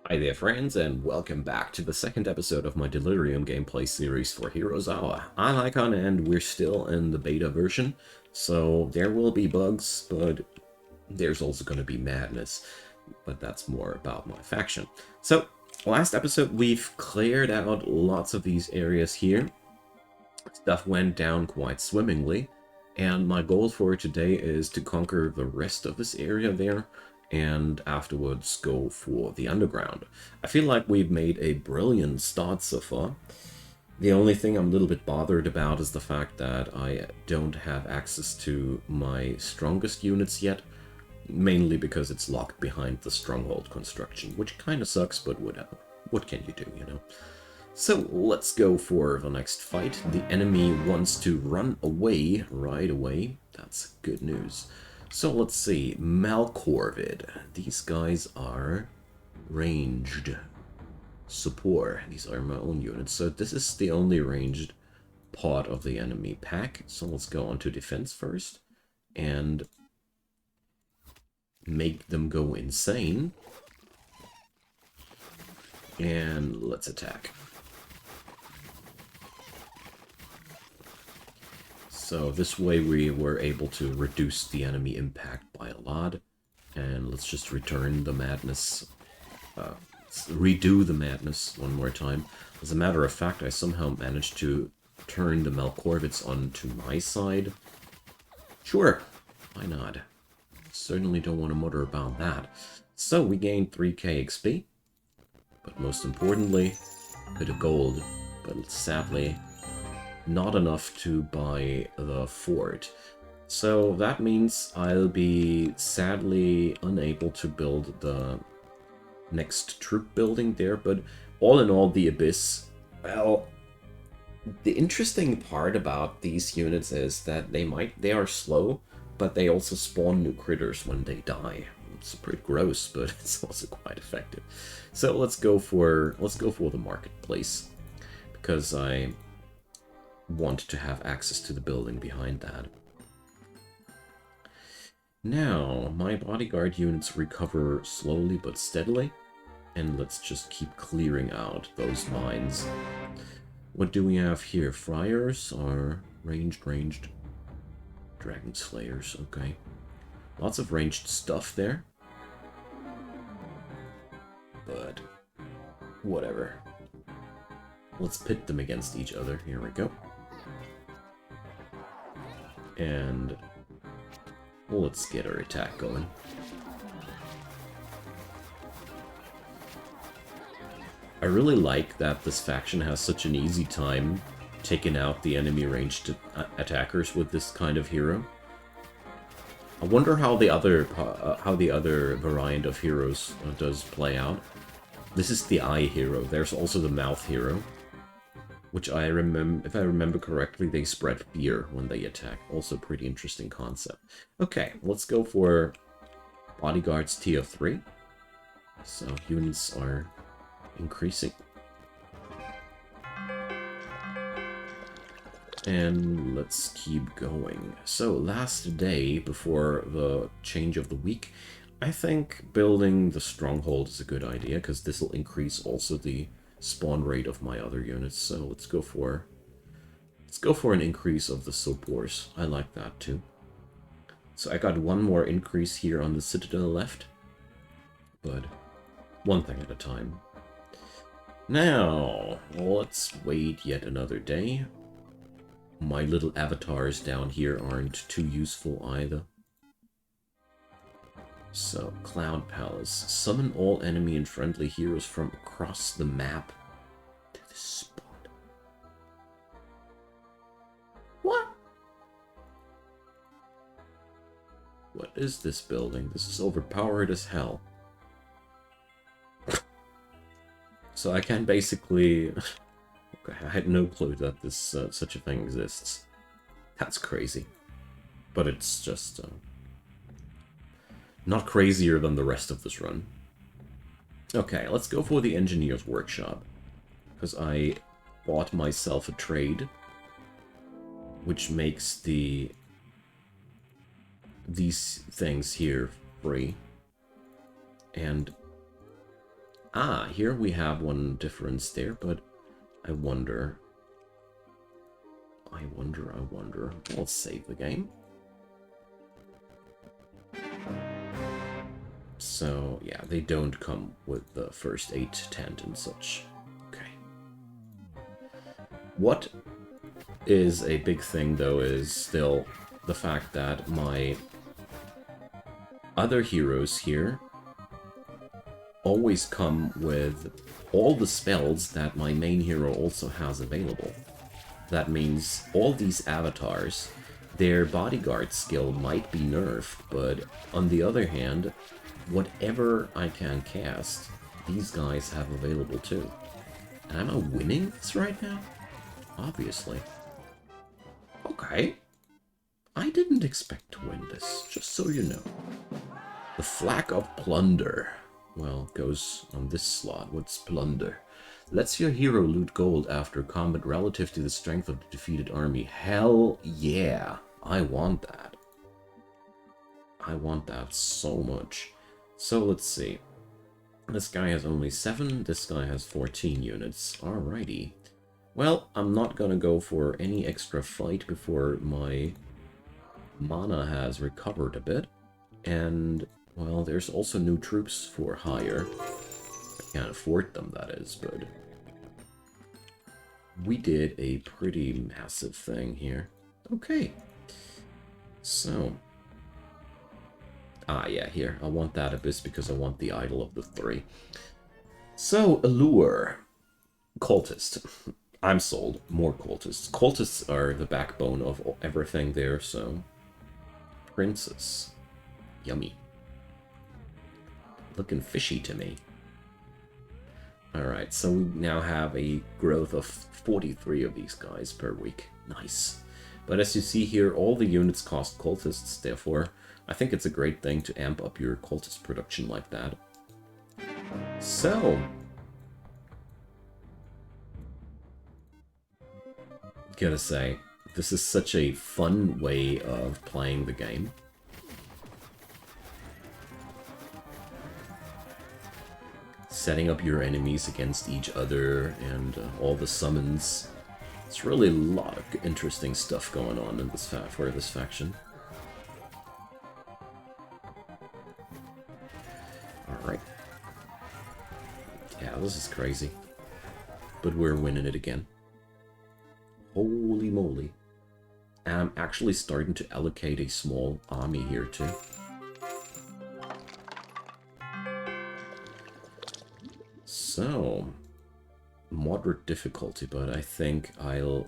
Hi there friends, and welcome back to the second episode of my Delirium gameplay series for Heroes Hour. I'm Icon and we're still in the beta version, so there will be bugs, but there's also going to be madness. But that's more about my faction. So, last episode we've cleared out lots of these areas here. Stuff went down quite swimmingly, and my goal for today is to conquer the rest of this area there, and afterwards go for the underground. I feel like we've made a brilliant start so far. The only thing I'm a little bit bothered about is the fact that I don't have access to my strongest units yet, mainly because it's locked behind the stronghold construction, which kind of sucks, but whatever. What can you do, you know? So let's go for the next fight. The enemy wants to run away right away. That's good news. So let's see. Malcorvid. These guys are ranged support. These are my own units. So this is the only ranged part of the enemy pack. So let's go on to defense first and make them go insane. And let's attack. So this way we were able to reduce the enemy impact by a lot. And let's just return the madness, redo the madness one more time. As a matter of fact, I somehow managed to turn the Malcorvids onto my side. Sure, why not? Certainly don't want to mutter about that. So we gained 3k XP, but most importantly, a bit of gold, but sadly not enough to buy the fort. So that means I'll be sadly unable to build the next troop building there, but all in all, the Abyss, well, the interesting part about these units is that they are slow, but they also spawn new critters when they die. It's pretty gross, but it's also quite effective. So let's go for the marketplace, because I want to have access to the building behind that. Now, my bodyguard units recover slowly but steadily, and let's just keep clearing out those mines. What do we have here? Friars are ranged. Dragon Slayers, okay. Lots of ranged stuff there. But, whatever. Let's pit them against each other. Here we go. And let's get our attack going. I really like that this faction has such an easy time taking out the enemy ranged attackers with this kind of hero. I wonder how the other variant of heroes does play out. This is the eye hero. There's also the mouth hero, which I remember, if I remember correctly, they spread fear when they attack. Also pretty interesting concept. Okay, let's go for bodyguards tier 3. So units are increasing. And let's keep going. So last day before the change of the week, I think building the stronghold is a good idea, because this will increase also the spawn rate of my other units. So let's go for an increase of the supports. I like that too. So I got one more increase here on the citadel left, but one thing at a time. Now let's wait yet another day. My little avatars down here aren't too useful either. So, Cloud Palace. Summon all enemy and friendly heroes from across the map to this spot. What? What is this building? This is overpowered as hell. So I can basically... Okay, I had no clue that this such a thing exists. That's crazy. But it's just... not crazier than the rest of this run. Okay, let's go for the engineer's workshop, because I bought myself a trade, which makes these things here free. And Ah, here we have one difference there, but I wonder. I wonder. I'll save the game. So, yeah, they don't come with the first aid tent and such. Okay. What is a big thing, though, is still the fact that my other heroes here always come with all the spells that my main hero also has available. That means all these avatars, their bodyguard skill might be nerfed, but on the other hand, whatever I can cast, these guys have available too. And am I winning this right now? Obviously. Okay. I didn't expect to win this, just so you know. The Flag of Plunder. Well, goes on this slot. What's plunder? Lets your hero loot gold after combat relative to the strength of the defeated army. Hell yeah. I want that. I want that so much. So let's see. This guy has only 7. This guy has 14 units. Alrighty. Well, I'm not gonna go for any extra fight before my mana has recovered a bit. And, well, there's also new troops for hire. I can't afford them, that is, but we did a pretty massive thing here. Okay. So. Ah, yeah, here. I want that abyss because I want the idol of the 3. So, Allure. Cultist. I'm sold. More cultists. Cultists are the backbone of everything there, so. Princess. Yummy. Looking fishy to me. Alright, so we now have a growth of 43 of these guys per week. Nice. But as you see here, all the units cost cultists, therefore, I think it's a great thing to amp up your cultist production like that. So, gotta say, this is such a fun way of playing the game. Setting up your enemies against each other and all the summons. It's really a lot of interesting stuff going on in this for this faction. Alright. Yeah, this is crazy. But we're winning it again. Holy moly. And I'm actually starting to allocate a small army here too. So, moderate difficulty, but I think I'll...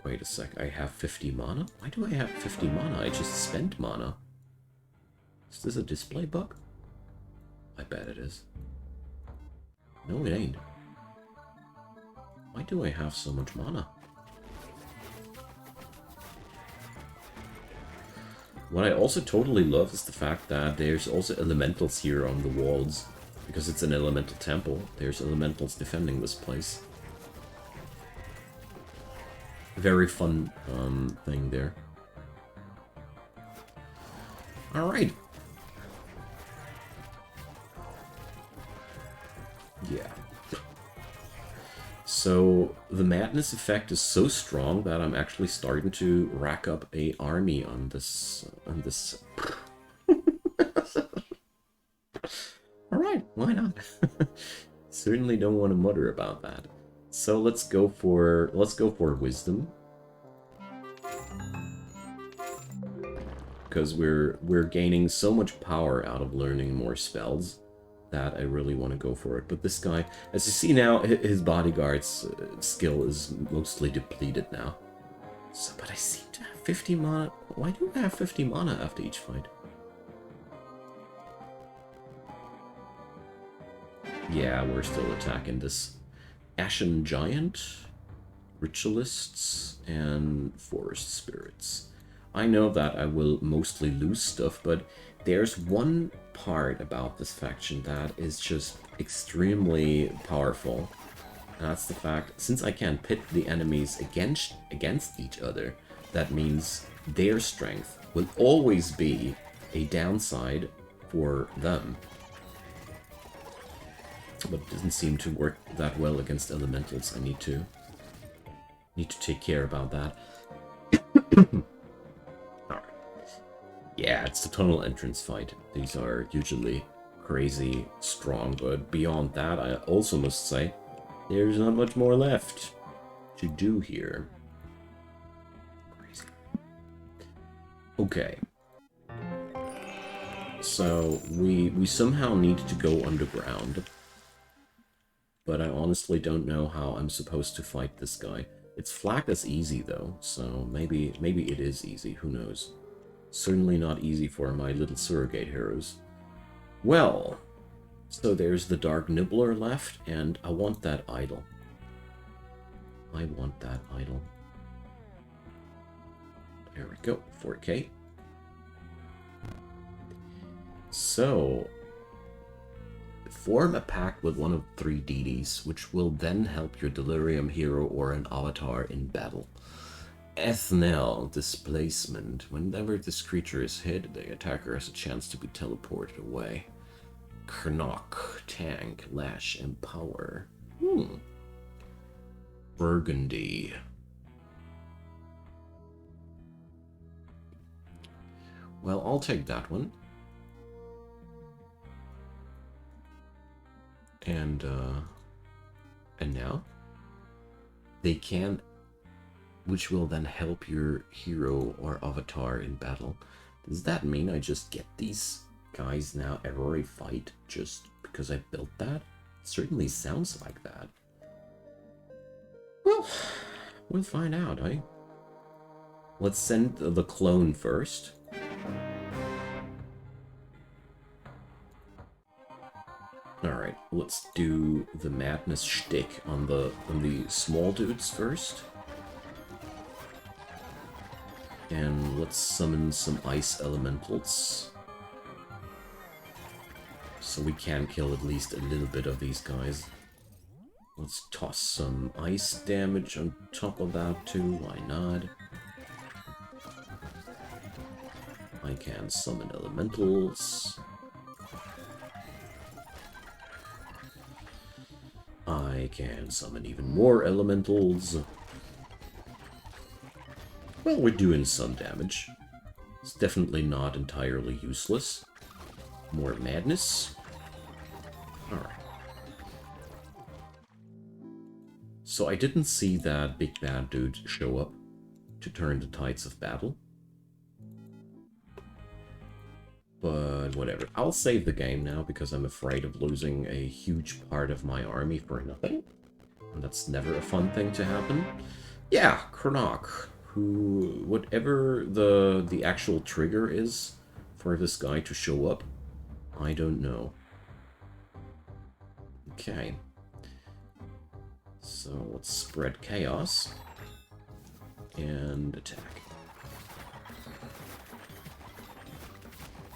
Wait a sec, I have 50 mana? Why do I have 50 mana? I just spent mana. Is this a display bug? I bet it is. No, it ain't. Why do I have so much mana? What I also totally love is the fact that there's also elementals here on the walls. Because it's an elemental temple, there's elementals defending this place. Very fun thing there. Alright. Yeah. So, the madness effect is so strong that I'm actually starting to rack up a army on this... Alright, why not? Certainly don't want to mutter about that. So let's go for wisdom. Because we're gaining so much power out of learning more spells that I really want to go for it. But this guy, as you see now, his bodyguard's skill is mostly depleted now. So, but I seem to have 50 mana. Why do I have 50 mana after each fight? Yeah, we're still attacking this Ashen Giant, Ritualists, and Forest Spirits. I know that I will mostly lose stuff, but there's one part about this faction that is just extremely powerful. And that's the fact, since I can pit the enemies against each other, that means their strength will always be a downside for them. But it doesn't seem to work that well against elementals. I need to take care about that. Alright. Yeah, it's the tunnel entrance fight. These are usually crazy strong, but beyond that, I also must say, there's not much more left to do here. Crazy. Okay. So, we somehow need to go underground. But I honestly don't know how I'm supposed to fight this guy. It's flagged as easy, though, so maybe it is easy, who knows. Certainly not easy for my little surrogate heroes. Well, so there's the Dark Nibbler left, and I want that idol. I want that idol. There we go, 4K. So, form a pact with one of 3 deities, which will then help your Delirium hero or an avatar in battle. Ethnel, displacement. Whenever this creature is hit, the attacker has a chance to be teleported away. Karnak, tank, lash, empower. Burgundy. Well, I'll take that one. And now they can, which will then help your hero or avatar in battle. Does that mean I just get these guys now every fight just because I built that? It certainly sounds like that. Well, we'll find out, eh? Let's send the clone first. Alright, let's do the madness shtick on the small dudes first. And let's summon some ice elementals. So we can kill at least a little bit of these guys. Let's toss some ice damage on top of that too, why not? I can summon elementals. I can summon even more elementals. Well, we're doing some damage. It's definitely not entirely useless. More madness. Alright. So I didn't see that big bad dude show up to turn the tides of battle. But whatever. I'll save the game now because I'm afraid of losing a huge part of my army for nothing. And that's never a fun thing to happen. Yeah, Karnak, who, whatever the actual trigger is for this guy to show up, I don't know. Okay. So let's spread chaos and attack.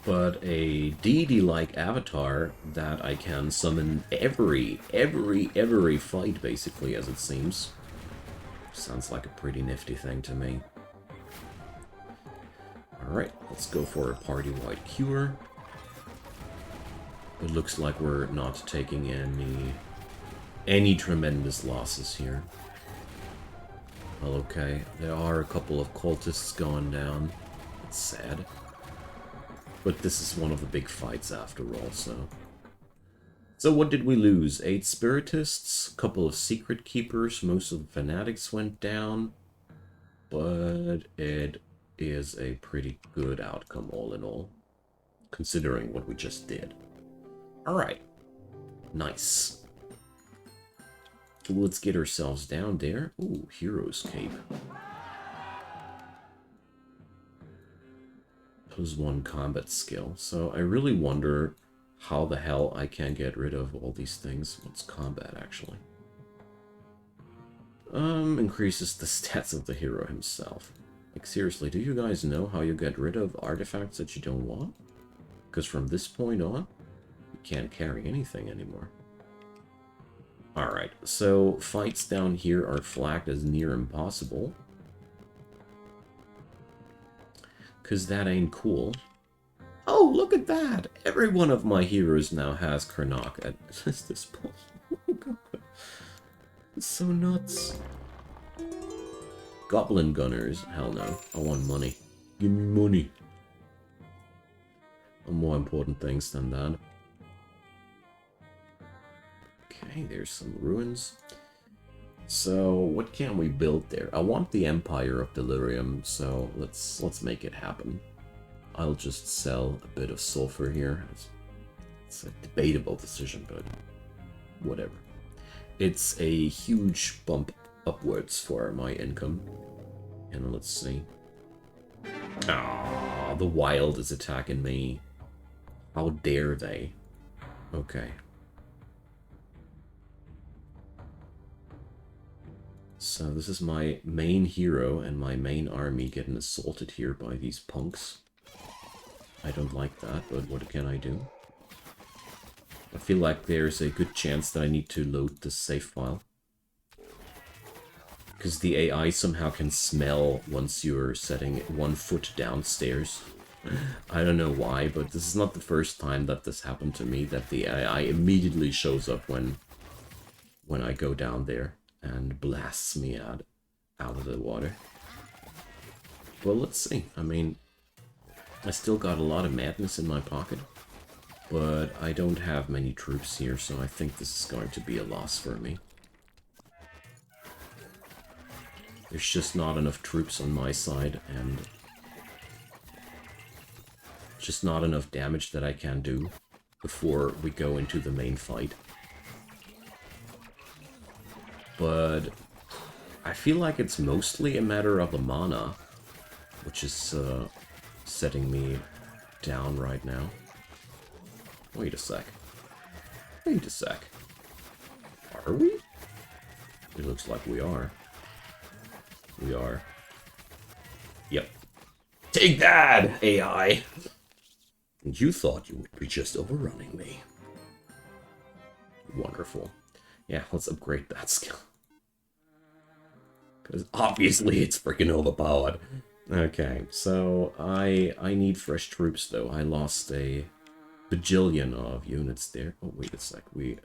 But a deity-like avatar that I can summon every fight, basically, as it seems. Sounds like a pretty nifty thing to me. Alright, let's go for a party-wide cure. It looks like we're not taking any tremendous losses here. Well, okay, there are a couple of cultists going down. It's sad. But this is one of the big fights after all, so... So what did we lose? 8 spiritists, a couple of secret keepers, most of the fanatics went down. But it is a pretty good outcome all in all, considering what we just did. Alright. Nice. Let's get ourselves down there. Ooh, Hero's Cape. +1 combat skill. So I really wonder how the hell I can get rid of all these things. What's combat, actually? Increases the stats of the hero himself. Like, seriously, do you guys know how you get rid of artifacts that you don't want? Because from this point on, you can't carry anything anymore. Alright, so fights down here are flagged as near impossible. Because that ain't cool. Oh, look at that! Every one of my heroes now has Karnak at this point. It's so nuts. Goblin gunners? Hell no. I want money. Give me money. More important things than that. Okay, there's some ruins. So, what can we build there? I want the Empire of Delirium, so let's make it happen. I'll just sell a bit of sulfur here. It's a debatable decision, but whatever. It's a huge bump upwards for my income. And let's see. Ah, the wild is attacking me. How dare they? Okay. So this is my main hero and my main army getting assaulted here by these punks. I don't like that, but what can I do? I feel like there's a good chance that I need to load the save file. Because the AI somehow can smell once you're setting 1 foot downstairs. I don't know why, but this is not the first time that this happened to me, that the AI immediately shows up when I go down there and blasts me out of the water. Well, let's see. I mean, I still got a lot of madness in my pocket, but I don't have many troops here, so I think this is going to be a loss for me. There's just not enough troops on my side, and just not enough damage that I can do before we go into the main fight. But I feel like it's mostly a matter of the mana, which is setting me down right now. Wait a sec. Wait a sec. Are we? It looks like we are. We are. Yep. Take that, AI! You thought you would be just overrunning me. Wonderful. Yeah, let's upgrade that skill. Because obviously it's freaking overpowered. Okay, so I need fresh troops though. I lost a bajillion of units there. Oh, wait a sec. We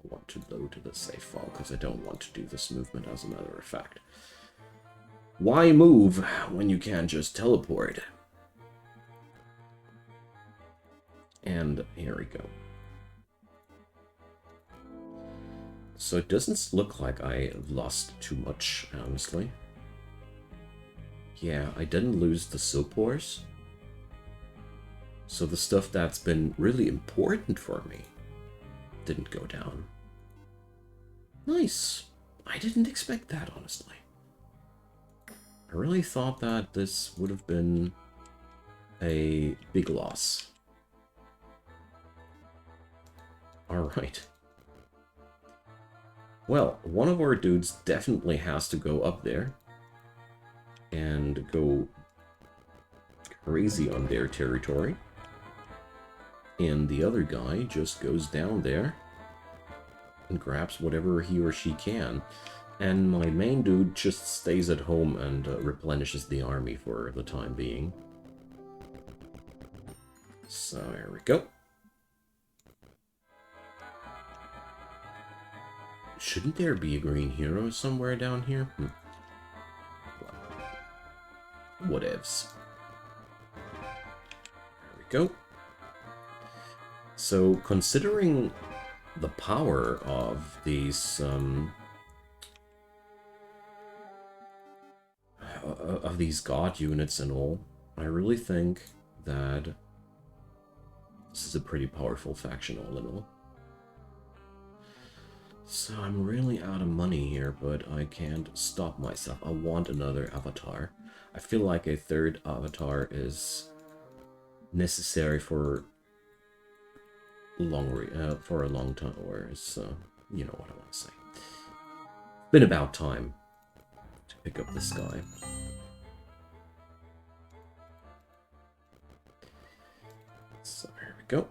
want to load the save file because I don't want to do this movement as a matter of fact. Why move when you can just teleport? And here we go. So it doesn't look like I lost too much, honestly. Yeah, I didn't lose the Sopors. So the stuff that's been really important for me didn't go down. Nice. I didn't expect that, honestly. I really thought that this would have been a big loss. Alright. Well, one of our dudes definitely has to go up there and go crazy on their territory. And the other guy just goes down there and grabs whatever he or she can. And my main dude just stays at home and replenishes the army for the time being. So there we go. Shouldn't there be a green hero somewhere down here? Whatevs. There we go. So, considering the power of these god units and all, I really think that this is a pretty powerful faction all in all. So I'm really out of money here, but I can't stop myself. I want another avatar. I feel like a third avatar is necessary for a long time, or is, you know what I want to say. Been about time to pick up this guy. So here we go.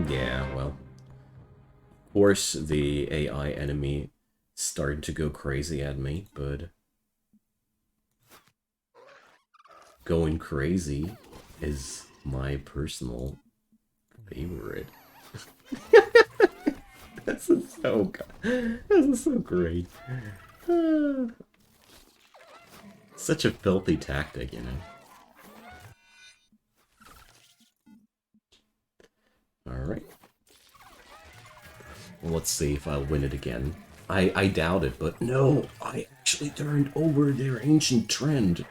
Yeah, well, of course the AI enemy started to go crazy at me, but going crazy is my personal favorite. This is so good. This is so great. Such a filthy tactic, you know. Alright. Well, let's see if I'll win it again. I doubt it, but no, I actually turned over their ancient trend.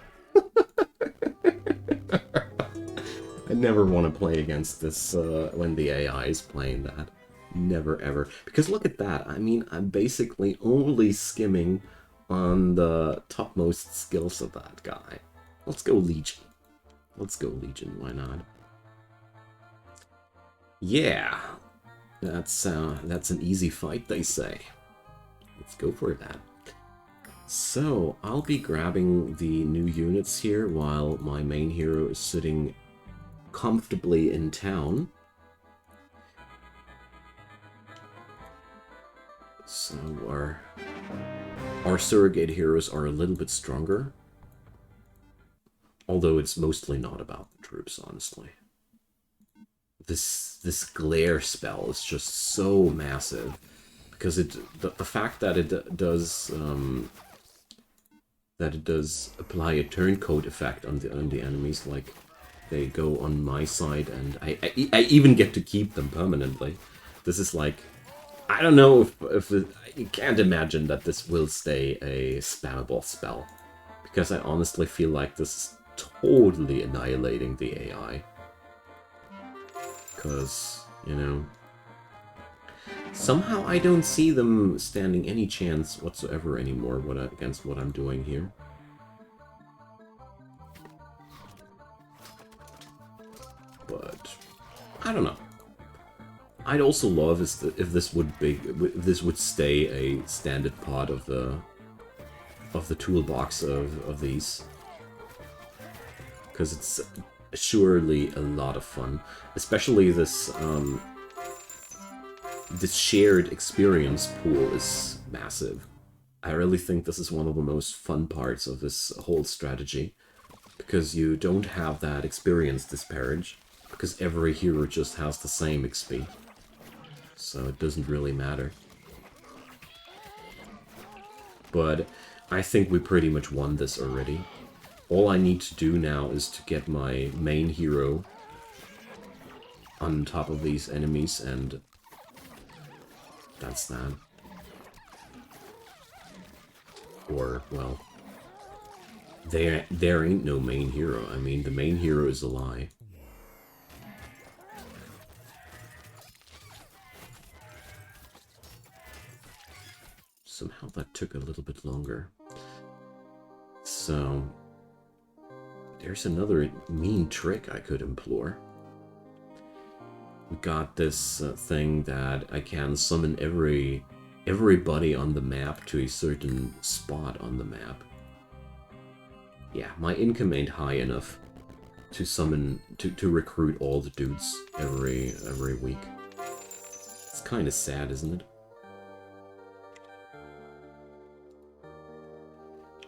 I never want to play against this when the AI is playing that. Never ever. Because look at that. I mean, I'm basically only skimming on the topmost skills of that guy. Let's go Legion. Let's go Legion, why not? Yeah. That's an easy fight, they say. Let's go for that. So, I'll be grabbing the new units here while my main hero is sitting comfortably in town. So, our surrogate heroes are a little bit stronger. Although it's mostly not about the troops, honestly. This glare spell is just so massive. Because the fact that it does apply a turncoat effect on the enemies, like they go on my side, and I even get to keep them permanently. This is like, I don't know if you can't imagine that this will stay a spammable spell, because I honestly feel like this is totally annihilating the AI. Because, you know, somehow I don't see them standing any chance whatsoever anymore against what I'm doing here. But I don't know. I'd also love if this would stay a standard part of the toolbox of these, because it's surely a lot of fun, especially this this shared experience pool is massive. I really think this is one of the most fun parts of this whole strategy, because you don't have that experience disparage, because every hero just has the same XP. So it doesn't really matter. But I think we pretty much won this already. All I need to do now is to get my main hero on top of these enemies, and that's that. Or, well, there ain't no main hero. I mean, the main hero is a lie. Somehow that took a little bit longer. So, there's another mean trick I could employ. We got this thing that I can summon everybody on the map to a certain spot on the map. Yeah, my income ain't high enough to summon to recruit all the dudes every week. It's kind of sad, isn't it?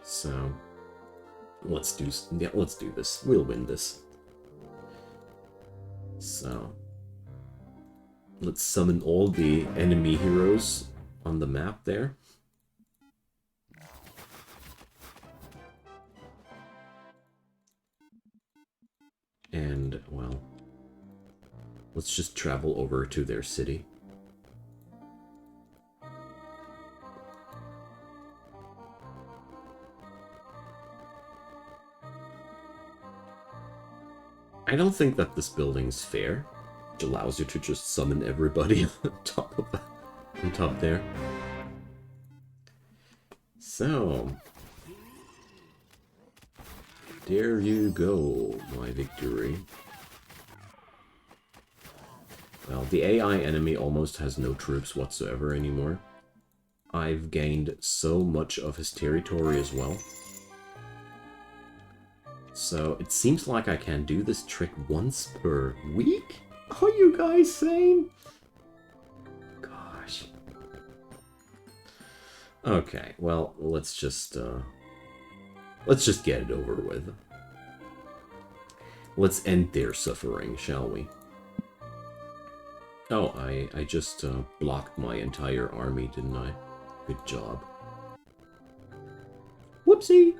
So let's do this. We'll win this. So let's summon all the enemy heroes on the map there. And, well, let's just travel over to their city. I don't think that this building's fair, which allows you to just summon everybody on top of that, on top there. So, there you go, my victory. Well, the AI enemy almost has no troops whatsoever anymore. I've gained so much of his territory as well. So, it seems like I can do this trick once per week? Are you guys sane? Gosh. Okay, well, let's just get it over with. Let's end their suffering, shall we? Oh, I just blocked my entire army, didn't I? Good job. Whoopsie!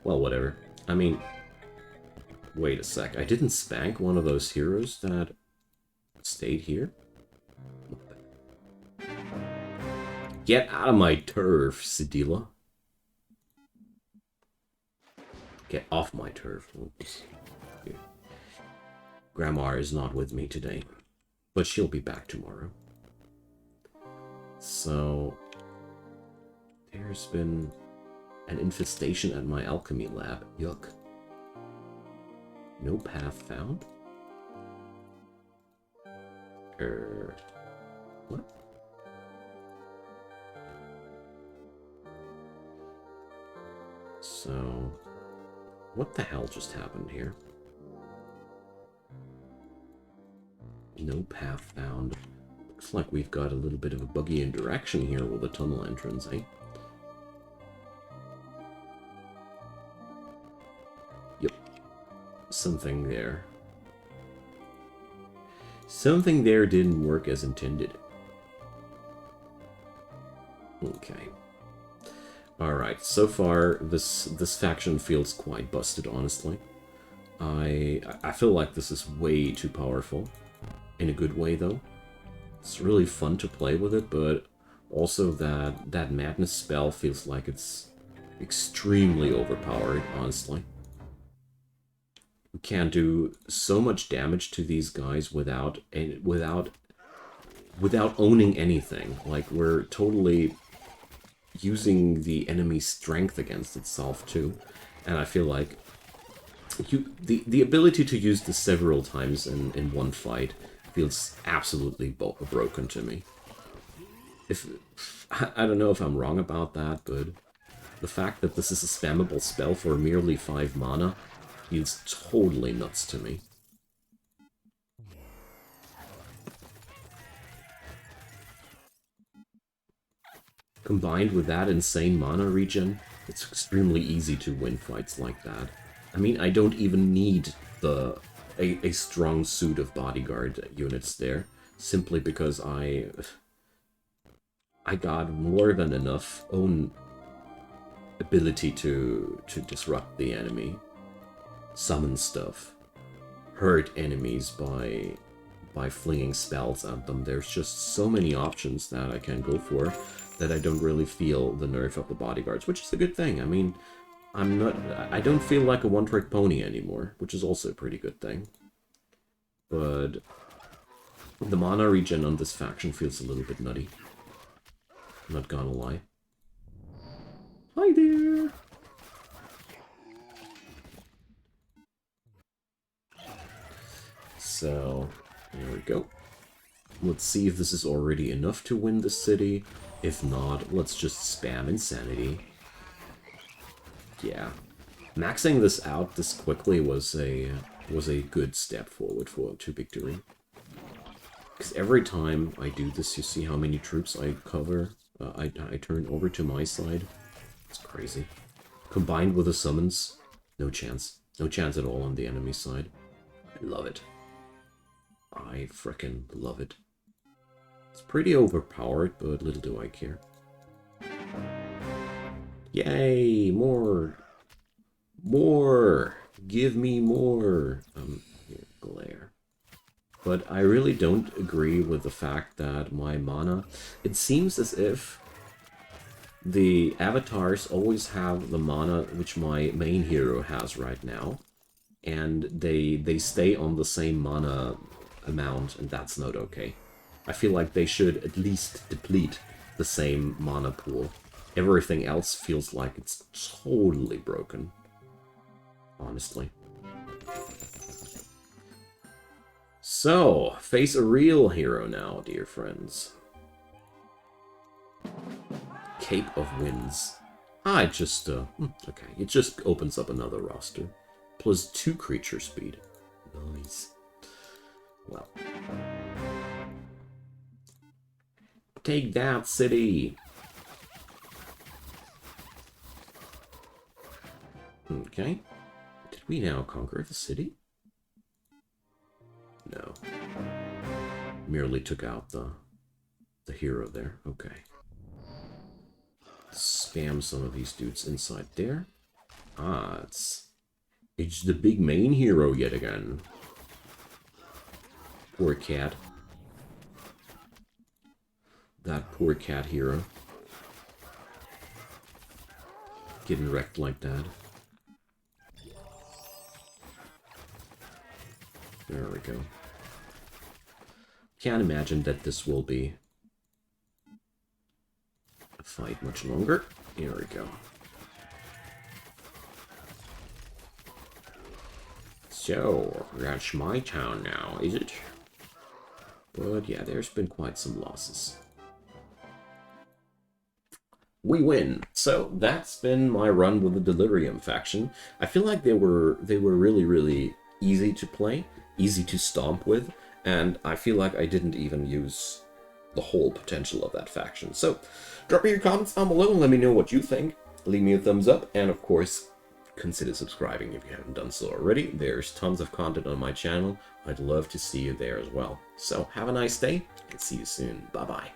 Well, whatever. I mean, wait a sec. I didn't spank one of those heroes that stayed here? Get out of my turf, Sidila. Get off my turf. Oops. Here. Grandma is not with me today, but she'll be back tomorrow. So, there's been an infestation at my alchemy lab. Yuck. No path found? What? So, what the hell just happened here? No path found. Looks like we've got a little bit of a buggy interaction here with the tunnel entrance, eh? Yep. Something there. Something there didn't work as intended. Okay. Alright, so far this faction feels quite busted, honestly. I feel like this is way too powerful. In a good way, though. It's really fun to play with it, but also that madness spell feels like it's extremely overpowered, honestly. We can do so much damage to these guys without owning anything. Like, we're totally using the enemy's strength against itself too, and I feel like the ability to use this several times in one fight feels absolutely broken to me. I don't know if I'm wrong about that, but the fact that this is a spammable spell for merely 5 mana feels totally nuts to me. Combined with that insane mana regen, it's extremely easy to win fights like that. I mean, I don't even need a strong suit of bodyguard units there, simply because I got more than enough own ability to disrupt the enemy, summon stuff, hurt enemies by flinging spells at them. There's just so many options that I can go for that I don't really feel the nerf of the bodyguards, which is a good thing. I mean, I don't feel like a one-trick pony anymore, which is also a pretty good thing. But the mana regen on this faction feels a little bit nutty. Not gonna lie. Hi there! So, there we go. Let's see if this is already enough to win the city. If not, let's just spam Insanity. Yeah. Maxing this out this quickly was a good step forward to victory. Because every time I do this, you see how many troops I cover, I turn over to my side. It's crazy. Combined with the summons, no chance. No chance at all on the enemy side. I love it. I frickin' love it. It's pretty overpowered, but little do I care. Yay! More! More! Give me more! Here, glare. But I really don't agree with the fact that my mana... It seems as if the avatars always have the mana which my main hero has right now. And they stay on the same mana amount, and that's not okay. I feel like they should at least deplete the same mana pool. Everything else feels like it's totally broken. Honestly. So, face a real hero now, dear friends. Cape of Winds. I just, okay, it just opens up another roster. Plus 2 creature speed. Nice. Well. Take that, city! Okay. Did we now conquer the city? No. Merely took out the hero there. Okay. Spam some of these dudes inside there. Ah, it's the big main hero yet again. Poor cat. That poor cat hero. Getting wrecked like that. There we go. Can't imagine that this will be a fight much longer. Here we go. So, that's my town now, is it? But yeah, there's been quite some losses. We win. So that's been my run with the Delirium faction. I feel like they were really, really easy to play, easy to stomp with, and I feel like I didn't even use the whole potential of that faction. So drop me your comments down below and let me know what you think. Leave me a thumbs up, and of course, consider subscribing if you haven't done so already. There's tons of content on my channel. I'd love to see you there as well. So have a nice day, and see you soon. Bye-bye.